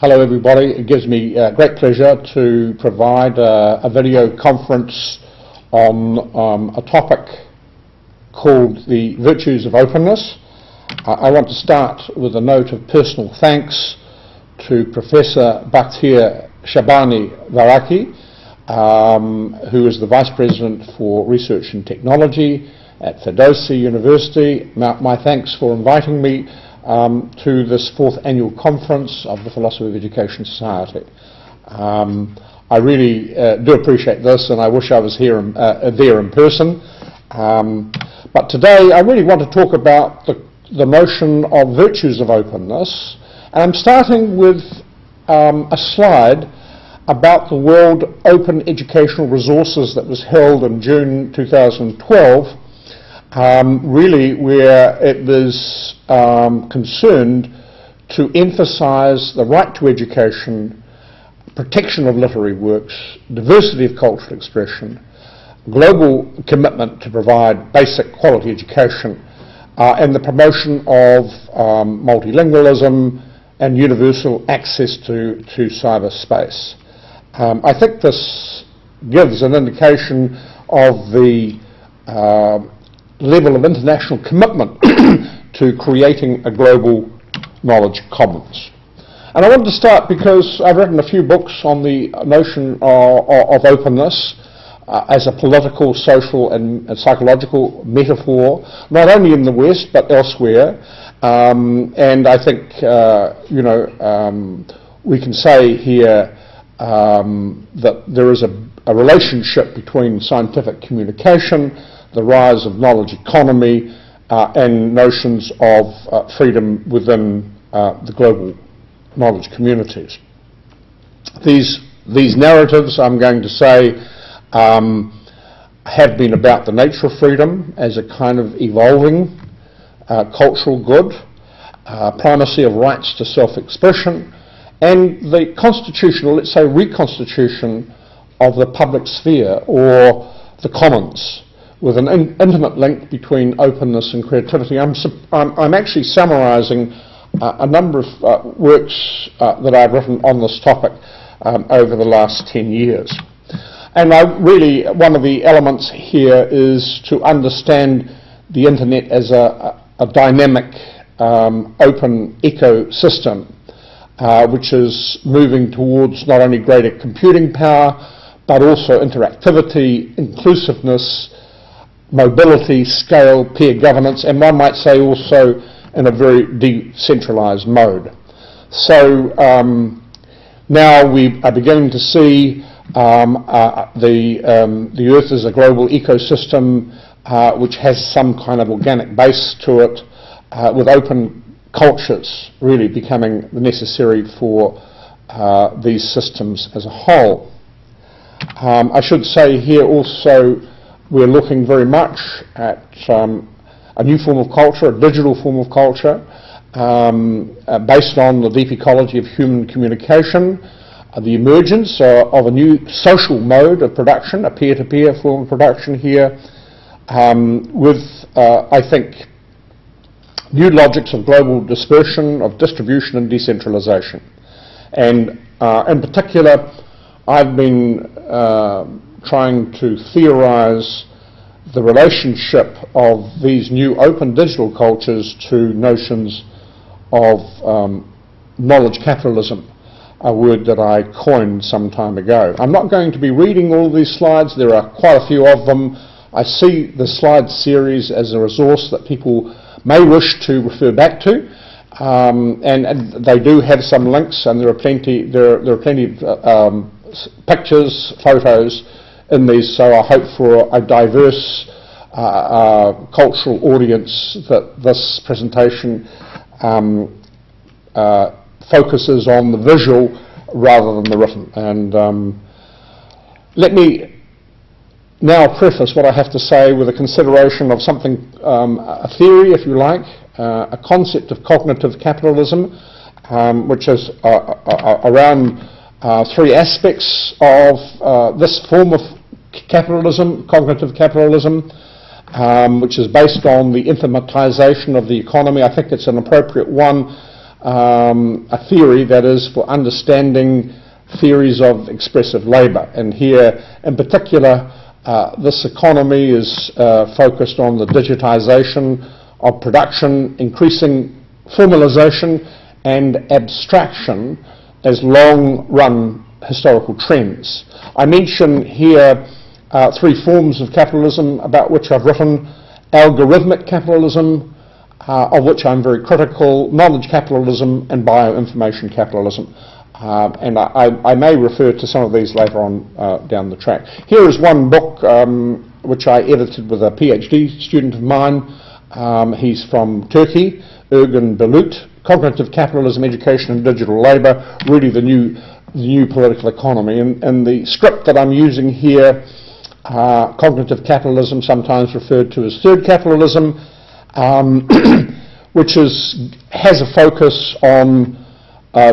Hello everybody, it gives me great pleasure to provide a video conference on a topic called the Virtues of Openness. I want to start with a note of personal thanks to Professor Bakhtir Shabani Varaki, who is the Vice President for Research and Technology at Ferdowsi University. My thanks for inviting me to this fourth annual conference of the Philosophy of Education Society. I really do appreciate this, and I wish I was here there in person. But today I really want to talk about the notion of virtues of openness, and I'm starting with a slide about the World Open Educational Resources that was held in June 2012. Really where it was concerned to emphasise the right to education, protection of literary works, diversity of cultural expression, global commitment to provide basic quality education, and the promotion of multilingualism and universal access to cyberspace. I think this gives an indication of the level of international commitment to creating a global knowledge commons. And I wanted to start because I've written a few books on the notion of openness as a political, social and psychological metaphor, not only in the West but elsewhere. And I think we can say here that there is a relationship between scientific communication, the rise of knowledge economy, and notions of freedom within the global knowledge communities. These narratives, I'm going to say, have been about the nature of freedom as a kind of evolving cultural good, primacy of rights to self-expression, and the constitutional, let's say, reconstitution of the public sphere or the commons, with an intimate link between openness and creativity. I'm actually summarising a number of works that I've written on this topic over the last 10 years. And one of the elements here is to understand the internet as a dynamic, open ecosystem, which is moving towards not only greater computing power, but also interactivity, inclusiveness, mobility, scale, peer governance, and one might say also in a very decentralised mode. So now we are beginning to see the Earth as a global ecosystem which has some kind of organic base to it, with open cultures really becoming necessary for these systems as a whole. I should say here also we're looking very much at a new form of culture, a digital form of culture, based on the deep ecology of human communication, the emergence of a new social mode of production, a peer-to-peer form of production here, with, I think, new logics of global dispersion, of distribution and decentralization. And in particular, I've been trying to theorize the relationship of these new open digital cultures to notions of knowledge capitalism, a word that I coined some time ago. I'm not going to be reading all of these slides. There are quite a few of them. I see the slide series as a resource that people may wish to refer back to, and they do have some links, and there are plenty of pictures, photos in these, so I hope for a diverse cultural audience that this presentation focuses on the visual rather than the written. And let me now preface what I have to say with a consideration of something, a theory, if you like, a concept of cognitive capitalism, which is around three aspects of this form of capitalism, cognitive capitalism, which is based on the informatization of the economy. I think it's an appropriate one a theory that is for understanding theories of expressive labour. And here, in particular, this economy is focused on the digitisation of production, increasing formalisation and abstraction as long-run historical trends. I mention here three forms of capitalism about which I've written: algorithmic capitalism, of which I'm very critical, knowledge capitalism, and bioinformation capitalism. And I may refer to some of these later on down the track. Here is one book which I edited with a PhD student of mine. He's from Turkey, Ergun Belut, Cognitive Capitalism, Education and Digital Labour, really the new political economy. And the script that I'm using here, cognitive capitalism, sometimes referred to as third capitalism, which has a focus on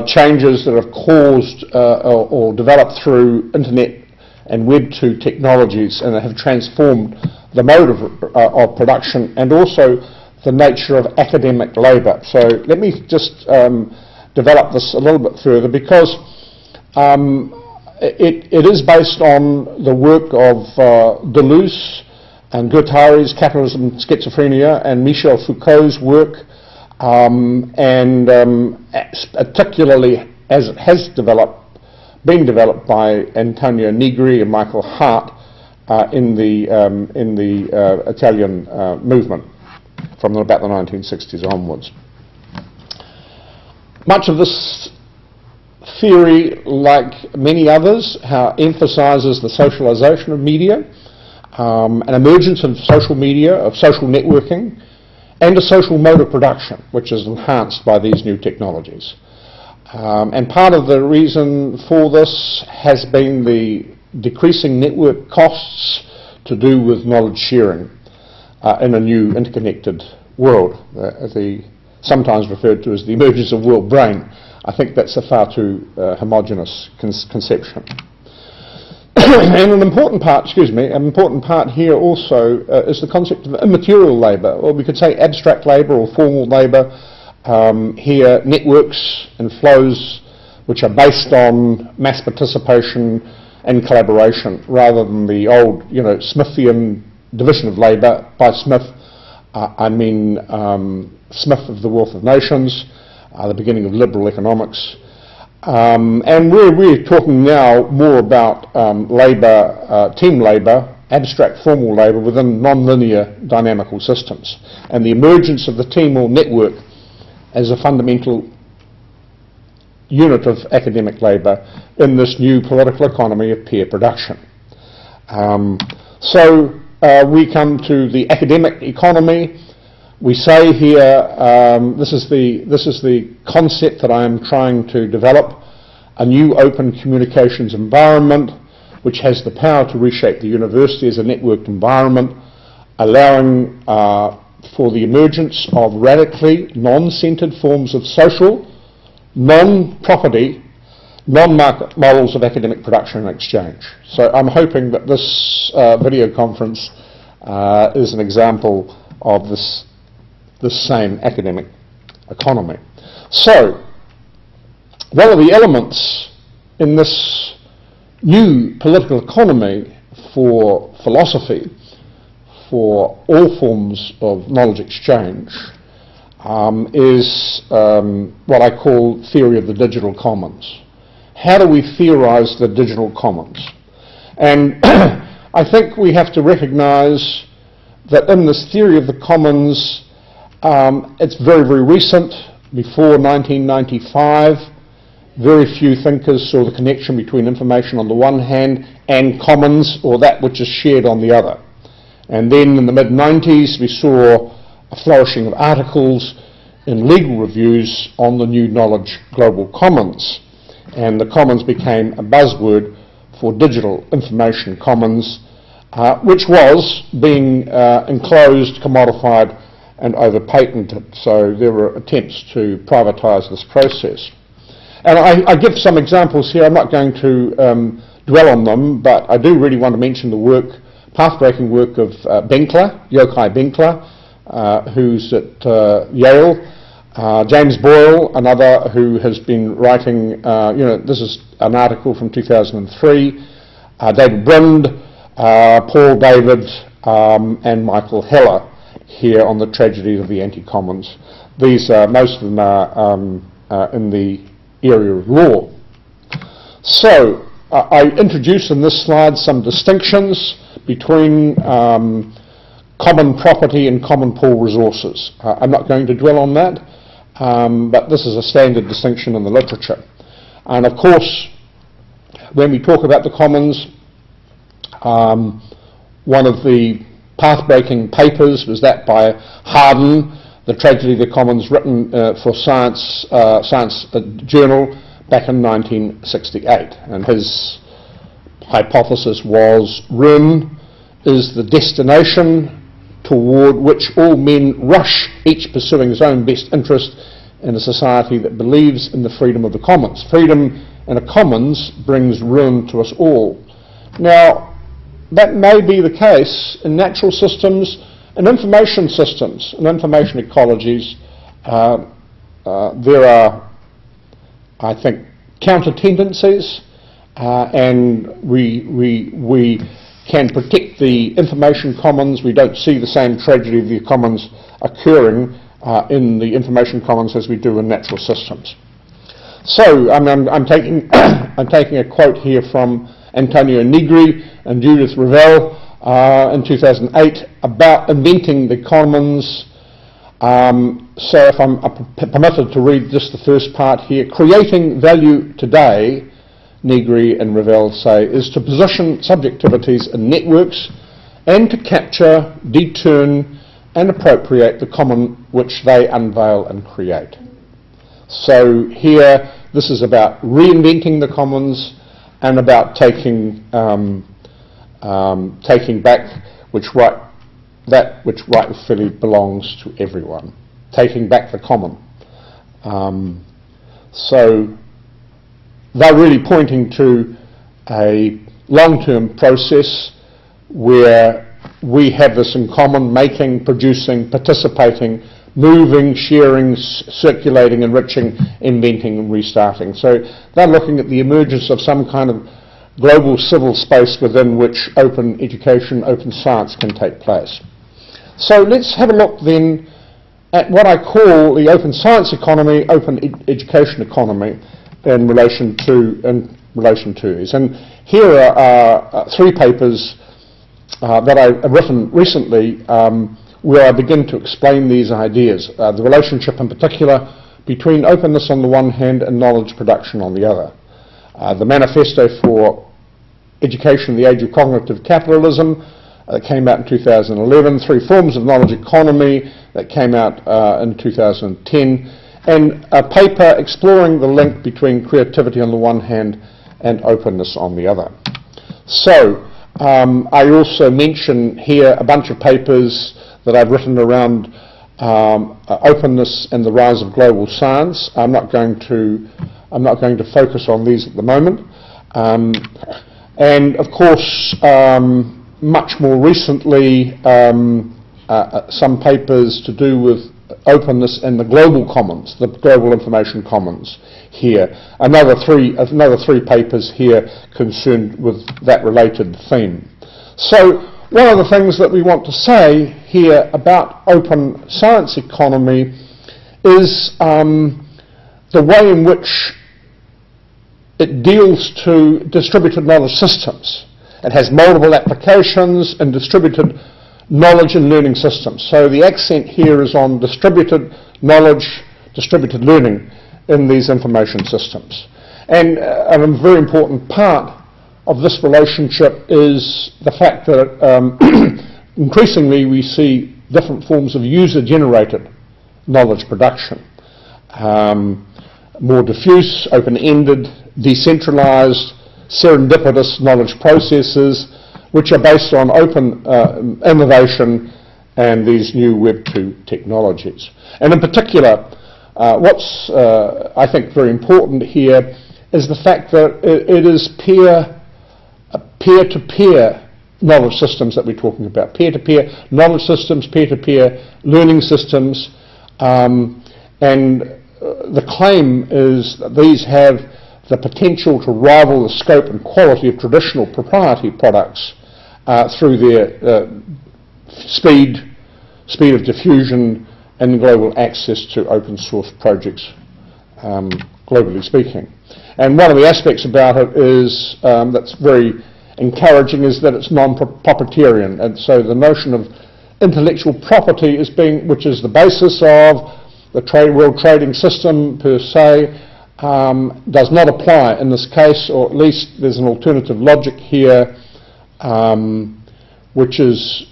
changes that have caused or developed through internet and Web 2 technologies, and that have transformed the mode of production and also the nature of academic labour. So let me just develop this a little bit further, because it is based on the work of Deleuze and Guattari's Capitalism and Schizophrenia, and Michel Foucault's work, particularly as it has been developed by Antonio Negri and Michael Hart in the Italian movement from about the 1960s onwards. Much of this theory, like many others, emphasises the socialisation of media, an emergence of social media, of social networking, and a social mode of production, which is enhanced by these new technologies. And part of the reason for this has been the decreasing network costs to do with knowledge sharing in a new interconnected world, sometimes referred to as the emergence of world brain. I think that's a far too homogeneous conception. And an important part here also is the concept of immaterial labour, or we could say abstract labour or formal labour. Here, networks and flows which are based on mass participation and collaboration, rather than the old, Smithian division of labour. By Smith, I mean Smith of the Wealth of Nations, the beginning of liberal economics. And we're talking now more about labour, team labour, abstract formal labour within non-linear dynamical systems, and the emergence of the team or network as a fundamental unit of academic labour in this new political economy of peer production. So we come to the academic economy. We say here, this is the concept that I am trying to develop: a new open communications environment which has the power to reshape the university as a networked environment, allowing for the emergence of radically non-centred forms of social, non-property, non-market models of academic production and exchange. So I'm hoping that this video conference is an example of this same academic economy. So, one of the elements in this new political economy for philosophy, for all forms of knowledge exchange, is what I call theory of the digital commons. How do we theorise the digital commons? And I think we have to recognise that in this theory of the commons, it's very, very recent. Before 1995, very few thinkers saw the connection between information on the one hand and commons, or that which is shared, on the other. And then in the mid-90s, we saw a flourishing of articles in legal reviews on the new knowledge global commons. And the commons became a buzzword for digital information commons, which was being enclosed, commodified, and over-patented. So there were attempts to privatise this process. And I give some examples here. I'm not going to dwell on them, but I do really want to mention the work, path-breaking work of Benkler, Yochai Benkler, who's at Yale, James Boyle, another who has been writing, this is an article from 2003, David Brind, Paul David, and Michael Heller here on the tragedy of the anti-commons. These, most of them are in the area of law. So, I introduce in this slide some distinctions between common property and common pool resources. I'm not going to dwell on that, but this is a standard distinction in the literature. And of course, when we talk about the commons, one of the path-breaking papers was that by Harden, The Tragedy of the Commons, written for Science Journal back in 1968. And his hypothesis was ruin is the destination toward which all men rush, each pursuing his own best interest in a society that believes in the freedom of the commons. Freedom in a commons brings ruin to us all. Now, that may be the case in natural systems and information systems and information ecologies. There are, I think, counter tendencies, and we can protect the information commons. We don't see the same tragedy of the commons occurring in the information commons as we do in natural systems. So I'm taking a quote here from Antonio Negri and Judith Revell in 2008 about inventing the commons. So if I'm permitted to read just the first part here, creating value today, Negri and Revell say, is to position subjectivities in networks and to capture, deturn and appropriate the common which they unveil and create. So here this is about reinventing the commons and about taking back that which rightfully belongs to everyone, taking back the common. So they're really pointing to a long-term process where we have this in common, making, producing, participating, moving, sharing, circulating, enriching, inventing and restarting. So they're looking at the emergence of some kind of global civil space within which open education, open science can take place. So let's have a look then at what I call the open science economy, open education economy in relation to these. And here are three papers that I've written recently where I begin to explain these ideas, the relationship in particular between openness on the one hand and knowledge production on the other. The Manifesto for Education in the Age of Cognitive Capitalism that came out in 2011, Three Forms of Knowledge Economy that came out in 2010, and a paper exploring the link between creativity on the one hand and openness on the other. So I also mention here a bunch of papers that I've written around openness and the rise of global science. I'm not going to focus on these at the moment. And of course, much more recently, some papers to do with openness and the global commons, the global information commons here. Another three papers here concerned with that related theme. So one of the things that we want to say here about open science economy is the way in which it deals to distributed knowledge systems. It has multiple applications in distributed knowledge and learning systems. So the accent here is on distributed knowledge, distributed learning in these information systems. And a very important part of this relationship is the fact that increasingly we see different forms of user-generated knowledge production. More diffuse, open-ended, decentralized, serendipitous knowledge processes which are based on open innovation and these new Web 2 technologies. And in particular, what's I think very important here is the fact that it is peer-to-peer knowledge systems that we're talking about. Peer-to-peer knowledge systems, peer-to-peer learning systems, And the claim is that these have the potential to rival the scope and quality of traditional proprietary products through their speed of diffusion and global access to open source projects, globally speaking. And one of the aspects about it is that's very encouraging is that it's non-proprietarian, and so the notion of intellectual property is which is the basis of the world trading system per se, does not apply in this case, or at least there's an alternative logic here, which is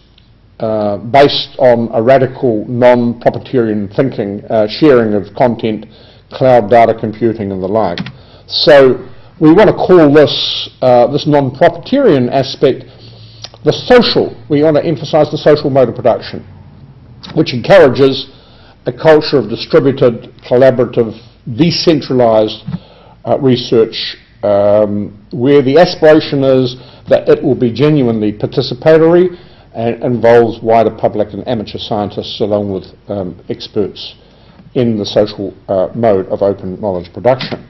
based on a radical non-proprietarian thinking, sharing of content, cloud data computing and the like. So we want to call this non-proprietarian aspect the social. We want to emphasize the social mode of production, which encourages a culture of distributed, collaborative, decentralized research, where the aspiration is that it will be genuinely participatory and involves wider public and amateur scientists along with experts in the social mode of open knowledge production.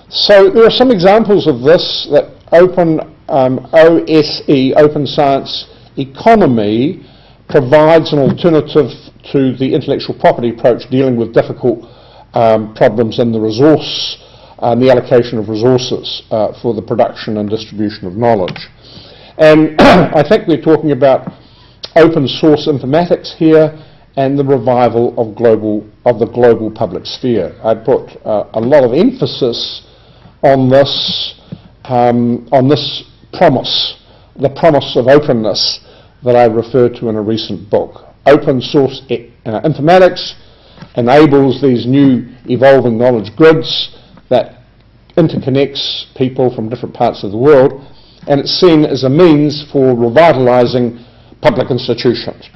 So there are some examples of this, that open OSE, open science economy, provides an alternative to the intellectual property approach dealing with difficult problems in the resource and the allocation of resources for the production and distribution of knowledge. And I think we're talking about open source informatics here and the revival of the global public sphere. I put a lot of emphasis on this promise, the promise of openness that I referred to in a recent book. Open source informatics enables these new evolving knowledge grids that interconnects people from different parts of the world, and it's seen as a means for revitalizing public institutions.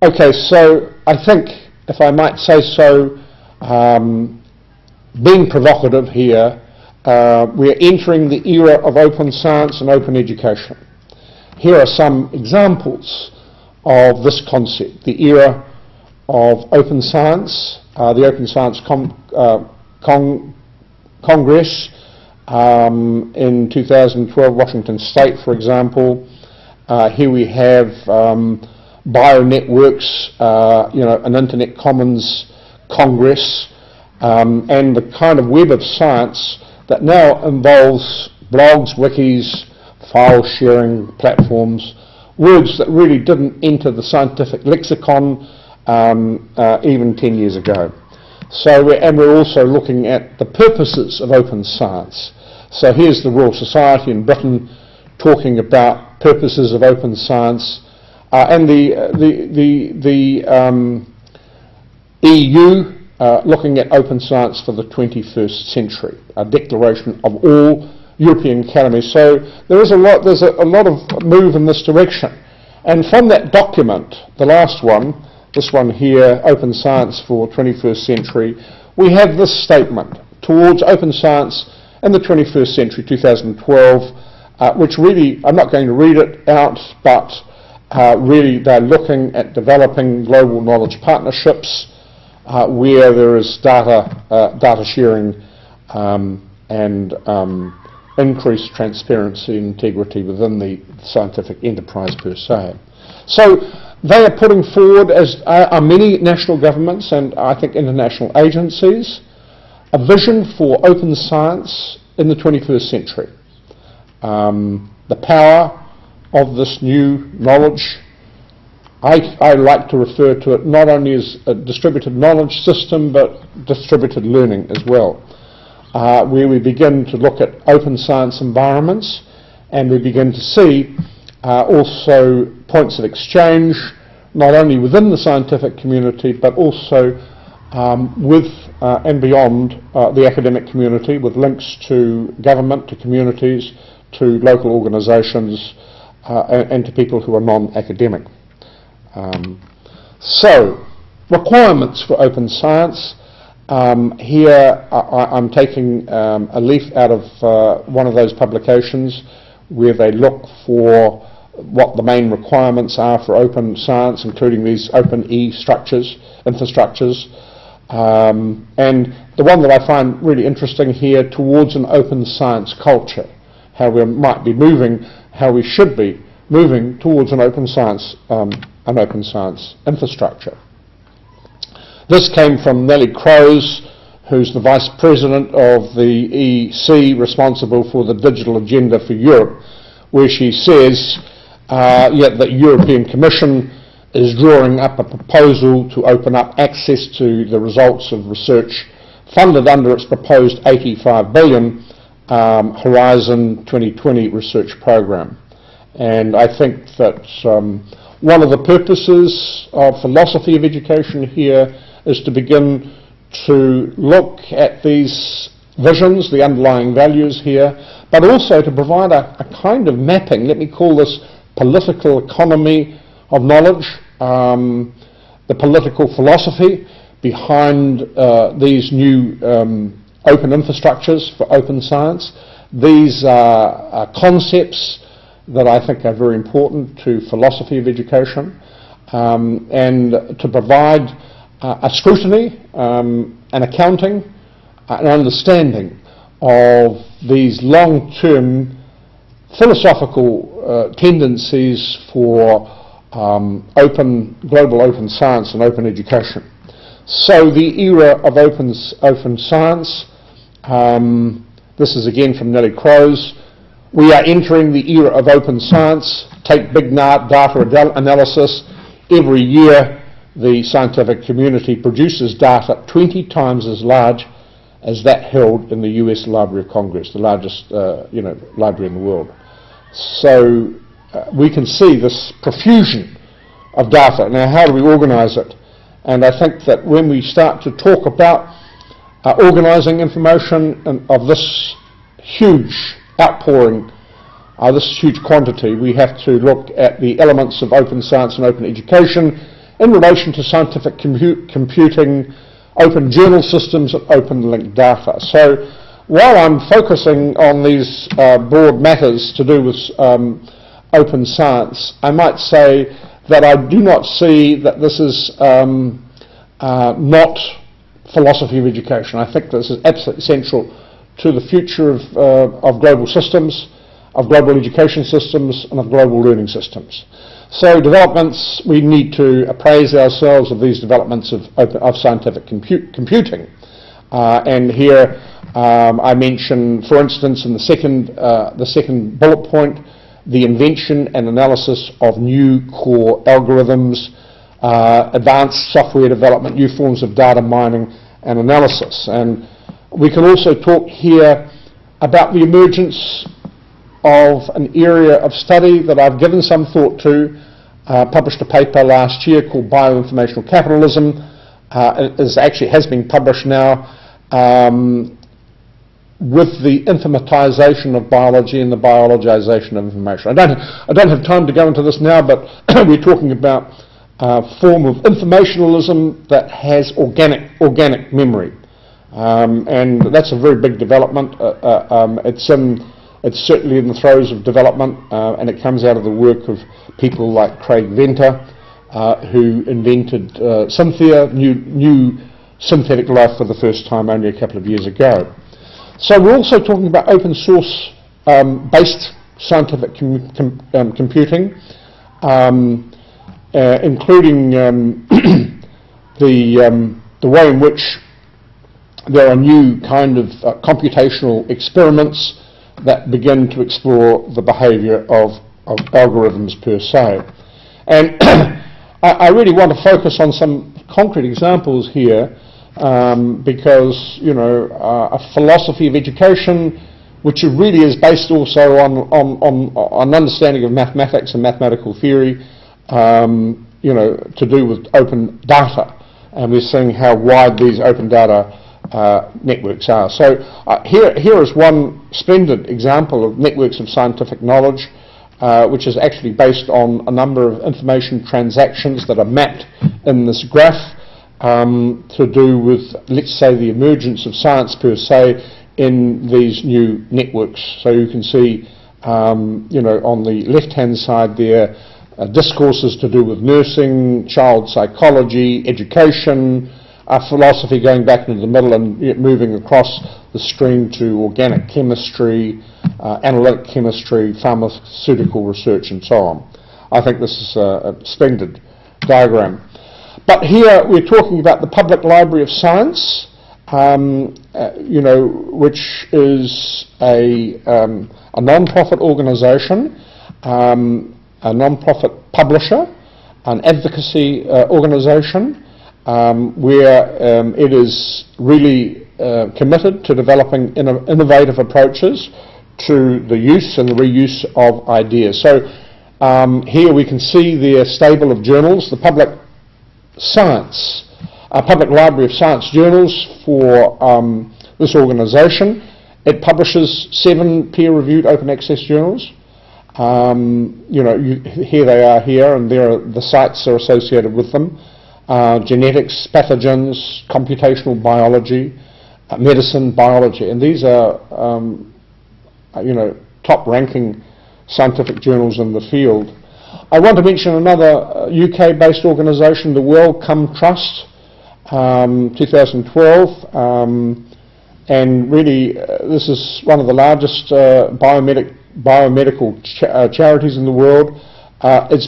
Okay, so I think, if I might say so, being provocative here, we're entering the era of open science and open education. Here are some examples of this concept: the era of open science, the Open Science Congress in 2012, Washington State, for example. Here we have bionetworks, an Internet Commons Congress, and the kind of web of science that now involves blogs, wikis, file sharing platforms, words that really didn't enter the scientific lexicon even 10 years ago. So, we're also looking at the purposes of open science. So here's the Royal Society in Britain talking about purposes of open science, and the EU looking at open science for the 21st century, a declaration of all European academies. So there's a lot of move in this direction. And from that document, the last one, this one here, Open Science for 21st Century, we have this statement: towards open science in the 21st century, 2012, which really, I'm not going to read it out, but really they're looking at developing global knowledge partnerships where there is data sharing and increased transparency and integrity within the scientific enterprise per se. So they are putting forward, as are many national governments and I think international agencies, a vision for open science in the 21st century. The power of this new knowledge, I like to refer to it not only as a distributed knowledge system, but distributed learning as well, where we begin to look at open science environments, and we begin to see also points of exchange, not only within the scientific community, but also with and beyond the academic community, with links to government, to communities, to local organisations, and to people who are non-academic. So, requirements for open science. Here I'm taking a leaf out of one of those publications where they look for what the main requirements are for open science, including these open infrastructures. And the one that I find really interesting here, towards an open science culture, how we might be moving, how we should be moving towards an open science infrastructure. This came from Nellie Croes, who's the Vice President of the EC responsible for the digital agenda for Europe, where she says that the European Commission is drawing up a proposal to open up access to the results of research funded under its proposed $85 billion Horizon 2020 research program. And I think that one of the purposes of philosophy of education here is to begin to look at these visions, the underlying values here, but also to provide a kind of mapping, let me call this political economy of knowledge, the political philosophy behind these new open infrastructures for open science. These are concepts that I think are very important to philosophy of education, and to provide a scrutiny, an accounting, an understanding of these long-term philosophical tendencies for global open science and open education. So the era of open science, this is again from Nellie Croes, we are entering the era of open science. Take big data analysis. Every year the scientific community produces data 20 times as large as that held in the US Library of Congress, the largest library in the world. So we can see this profusion of data. Now, how do we organise it? And I think that when we start to talk about organising information of this huge outpouring, this huge quantity, we have to look at the elements of open science and open education in relation to scientific computing, open journal systems, and open linked data. So while I'm focusing on these broad matters to do with open science, I might say that I do not see that this is not philosophy of education. I think this is absolutely essential to the future of global systems, of global education systems, and of global learning systems. So developments, we need to appraise ourselves of these developments of scientific computing. And here I mention, for instance, in the second bullet point, the invention and analysis of new core algorithms, advanced software development, new forms of data mining and analysis. And we can also talk here about the emergence of an area of study that I've given some thought to, published a paper last year called Bioinformational Capitalism. It has been published now, with the informatization of biology and the biologization of information. I don't have time to go into this now, but we're talking about a form of informationalism that has organic memory. And that's a very big development. It's certainly in the throes of development, and it comes out of the work of people like Craig Venter, who invented Cynthia, new synthetic life for the first time only a couple of years ago. So we're also talking about open source based scientific computing, including the way in which there are new kind of computational experiments that begin to explore the behaviour of algorithms per se. And I really want to focus on some concrete examples here, because a philosophy of education, which really is based also on understanding of mathematics and mathematical theory, to do with open data, and we're seeing how wide these open data networks are. So here is one splendid example of networks of scientific knowledge, which is actually based on a number of information transactions that are mapped in this graph, to do with, let's say, the emergence of science per se in these new networks. So you can see, on the left-hand side there, discourses to do with nursing, child psychology, education, philosophy going back into the middle and moving across the stream to organic chemistry, analytic chemistry, pharmaceutical research and so on. I think this is a splendid diagram. But here we're talking about the Public Library of Science, which is a non-profit organisation, a non-profit publisher, an advocacy organisation, where it is really committed to developing innovative approaches to the use and the reuse of ideas. So here we can see their stable of journals, the Public Library of Science journals for this organisation. It publishes 7 peer-reviewed open access journals. Here they are here, and the sites are associated with them. Genetics, pathogens, computational biology, medicine, biology, and these are top-ranking scientific journals in the field. I want to mention another UK-based organisation, the Wellcome Trust, 2012, and really this is one of the largest biomedical charities in the world. It's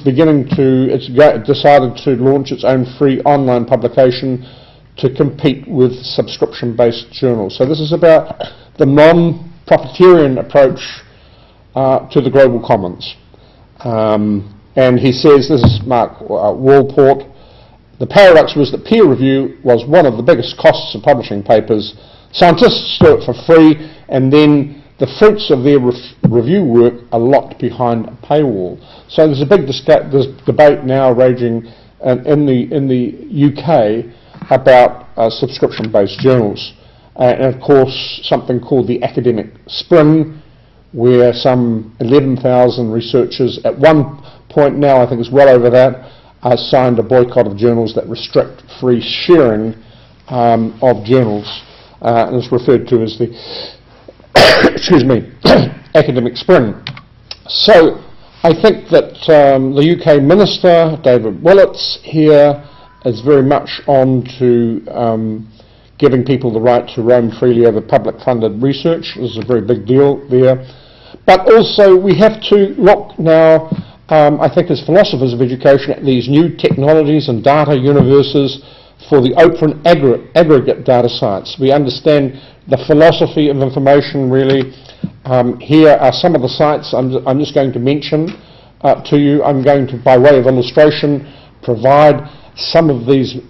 decided to launch its own free online publication to compete with subscription-based journals. So this is about the non-profiteering approach to the global commons. And he says, this is Mark Walport, the paradox was that peer review was one of the biggest costs of publishing papers. Scientists do it for free, and then the fruits of their review work are locked behind a paywall. So there's a big debate now raging in the UK about subscription-based journals. And of course, something called the academic spring, where some 11,000 researchers at one point now, I think it's well over that, signed a boycott of journals that restrict free sharing of journals. And it's referred to as the academic spring. So I think that the UK Minister, David Willetts, here is very much on to giving people the right to roam freely over public funded research. This is a very big deal there. But also we have to look now, I think as philosophers of education, at these new technologies and data universes for the open aggregate data science. We understand the philosophy of information really. Here are some of the sites I'm just going to mention to you. I'm going to, by way of illustration, provide some of these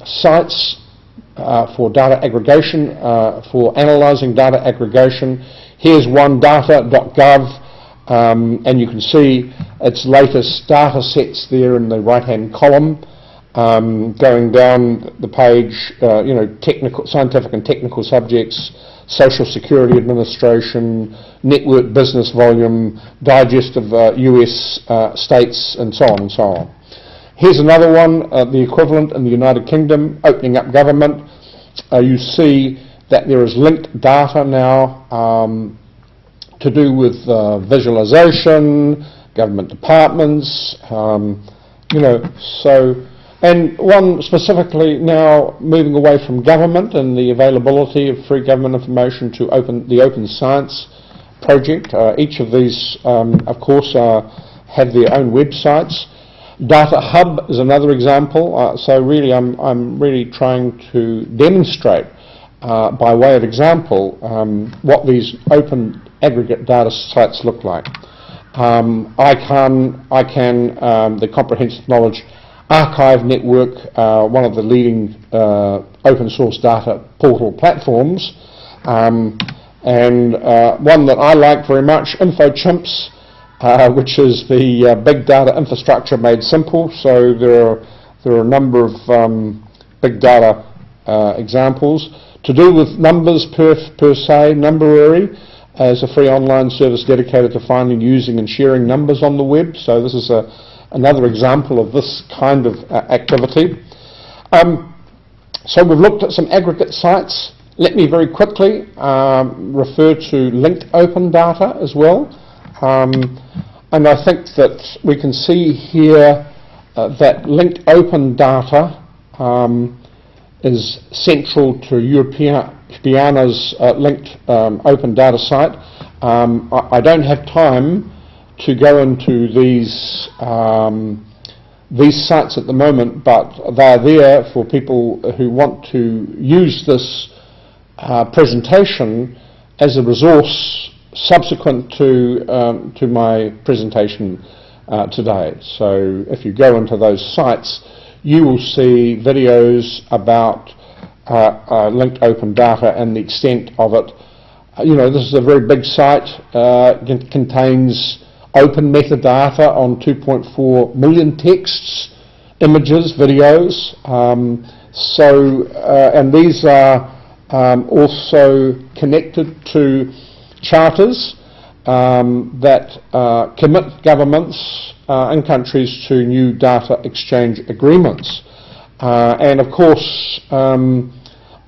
sites for data aggregation, for analysing data aggregation. Here's one, data.gov, and you can see its latest data sets there in the right-hand column. Going down the page, scientific and technical subjects, Social Security Administration, network business volume, digest of US states, and so on and so on. Here's another one, the equivalent in the United Kingdom, opening up government. You see that there is linked data now to do with visualization, government departments, and one specifically now moving away from government and the availability of free government information to the Open Science Project. Each of these, of course, have their own websites. Data Hub is another example. So really, I'm really trying to demonstrate, by way of example, what these open aggregate data sites look like. The Comprehensive Knowledge Archive Network, one of the leading open source data portal platforms, and one that I like very much, InfoChimps, which is the big data infrastructure made simple. So there are a number of big data examples to do with numbers per se. Numberary as a free online service dedicated to finding, using and sharing numbers on the web. So this is another example of this kind of activity. So we've looked at some aggregate sites. Let me very quickly refer to linked open data as well. And I think that we can see here that linked open data is central to Europeana's linked open data site. I don't have time to go into these sites at the moment, but they're there for people who want to use this presentation as a resource subsequent to my presentation today. So if you go into those sites, you will see videos about linked open data and the extent of it. This is a very big site. It contains open metadata on 2.4 million texts, images, videos. And these are also connected to charters that commit governments and countries to new data exchange agreements. And of course,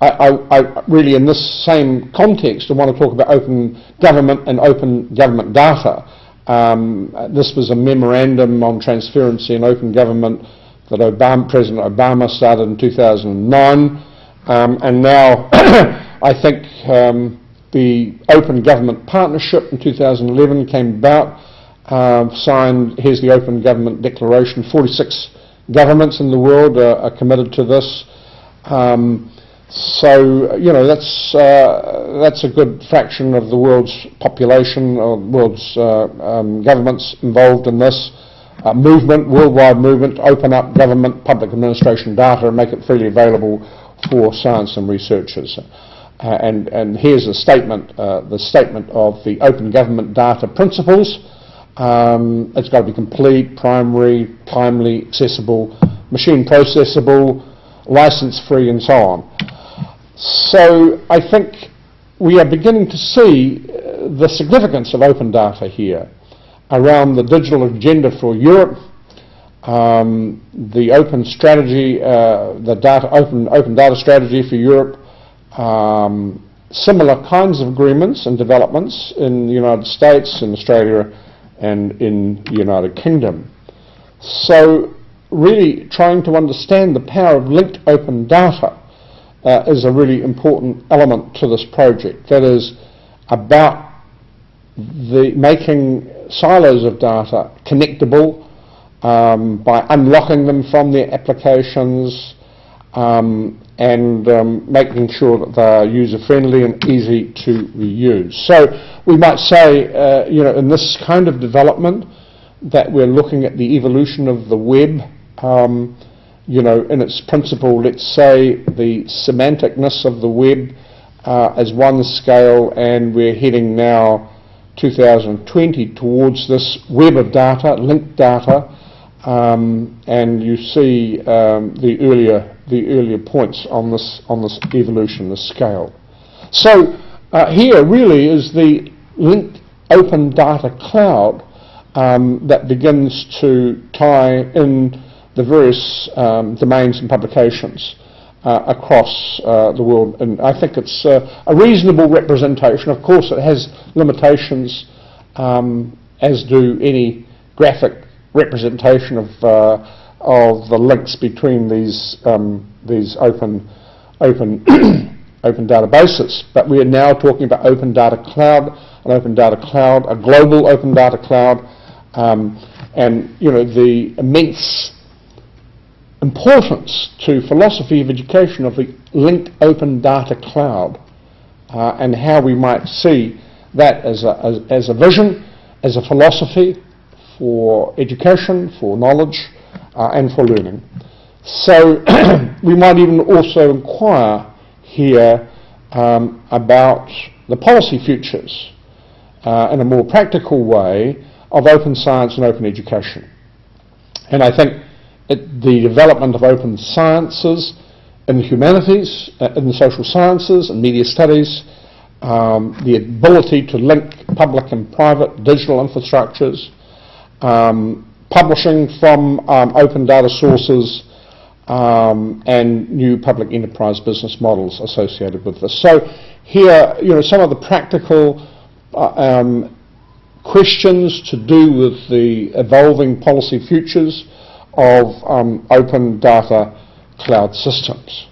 I really, in this same context, I want to talk about open government and open government data. This was a memorandum on transparency and open government that President Obama started in 2009, and now I think the Open Government Partnership in 2011 came about, signed. Here's the Open Government Declaration. 46 governments in the world are committed to this. That's a good fraction of the world's population, or world's governments involved in this worldwide movement to open up government public administration data and make it freely available for science and researchers. And here's a statement, the statement of the Open Government Data Principles. It's got to be complete, primary, timely, accessible, machine processable, license-free, and so on. So I think we are beginning to see the significance of open data here around the digital agenda for Europe, the open strategy, open data strategy for Europe, similar kinds of agreements and developments in the United States, in Australia, and in the United Kingdom. So really trying to understand the power of linked open data is a really important element to this project. That is about making silos of data connectable by unlocking them from their applications and making sure that they are user-friendly and easy to reuse. So we might say, in this kind of development, that we're looking at the evolution of the web. In its principle, let's say the semanticness of the web as one scale, and we're heading now 2020 towards this web of data, linked data, and you see the earlier points on this evolution, this scale. So here really is the linked open data cloud that begins to tie in the various domains and publications across the world, and I think it's a reasonable representation. Of course, it has limitations, as do any graphic representation of the links between these open databases. But we are now talking about open data cloud, a global open data cloud, and the immense importance to philosophy of education of the linked open data cloud, and how we might see that as a vision, as a philosophy for education, for knowledge, and for learning. So we might even also inquire here about the policy futures in a more practical way of open science and open education. And I think the development of open sciences in the humanities, in the social sciences and media studies, the ability to link public and private digital infrastructures, publishing from open data sources, and new public enterprise business models associated with this. So here, some of the practical questions to do with the evolving policy futures of open data cloud systems.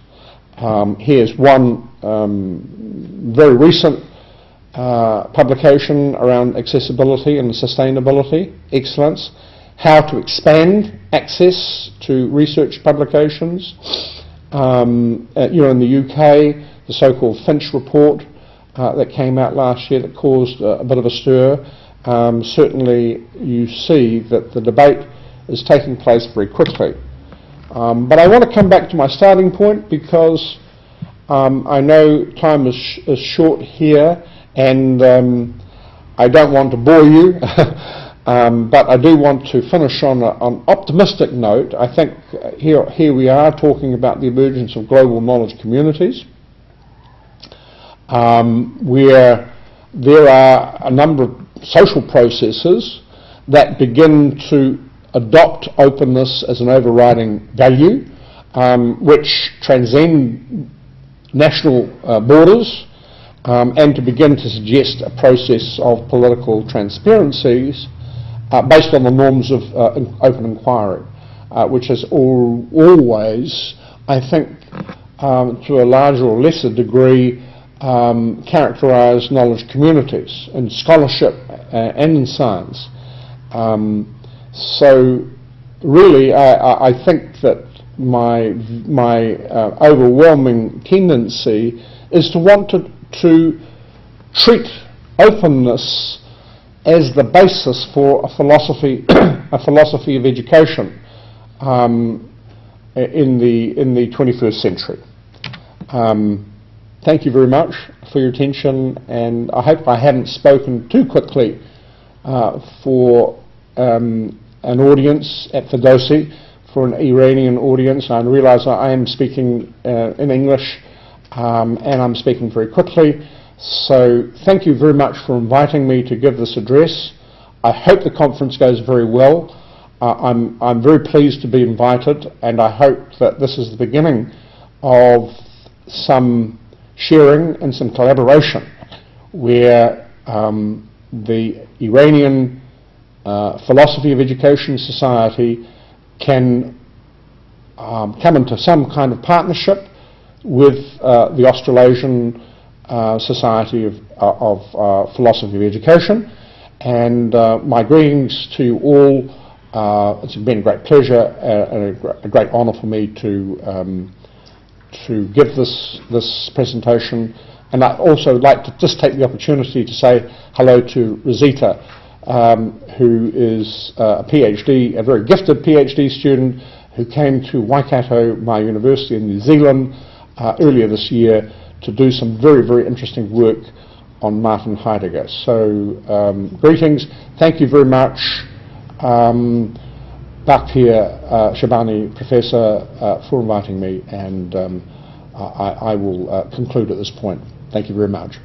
Here's one very recent publication around accessibility and sustainability excellence, how to expand access to research publications. In the UK, the so-called Finch report that came out last year that caused a bit of a stir. Certainly you see that the debate is taking place very quickly. But I want to come back to my starting point because I know time is short here, and I don't want to bore you, but I do want to finish on an optimistic note. I think here we are talking about the emergence of global knowledge communities, where there are a number of social processes that begin to adopt openness as an overriding value, which transcend national borders, and to begin to suggest a process of political transparencies based on the norms of open inquiry, which has always, I think, to a larger or lesser degree, characterised knowledge communities in scholarship and in science. So really I think that my overwhelming tendency is to want to treat openness as the basis for a philosophy of education in the 21st century. Thank you very much for your attention, and I hope I haven't spoken too quickly for an audience at Firdousi, for an Iranian audience. I realise I am speaking in English and I'm speaking very quickly. So thank you very much for inviting me to give this address. I hope the conference goes very well. I'm very pleased to be invited, and I hope that this is the beginning of some sharing and some collaboration where the Iranian Philosophy of Education Society can come into some kind of partnership with the Australasian Society of Philosophy of Education. And my greetings to you all. It's been a great pleasure and a great honour for me to give this presentation. And I'd also like to just take the opportunity to say hello to Rosita, who is a PhD, a very gifted PhD student who came to Waikato, my university in New Zealand, earlier this year to do some very, very interesting work on Martin Heidegger. So greetings, thank you very much. Bakir Shabani, Professor, for inviting me, and I will conclude at this point. Thank you very much.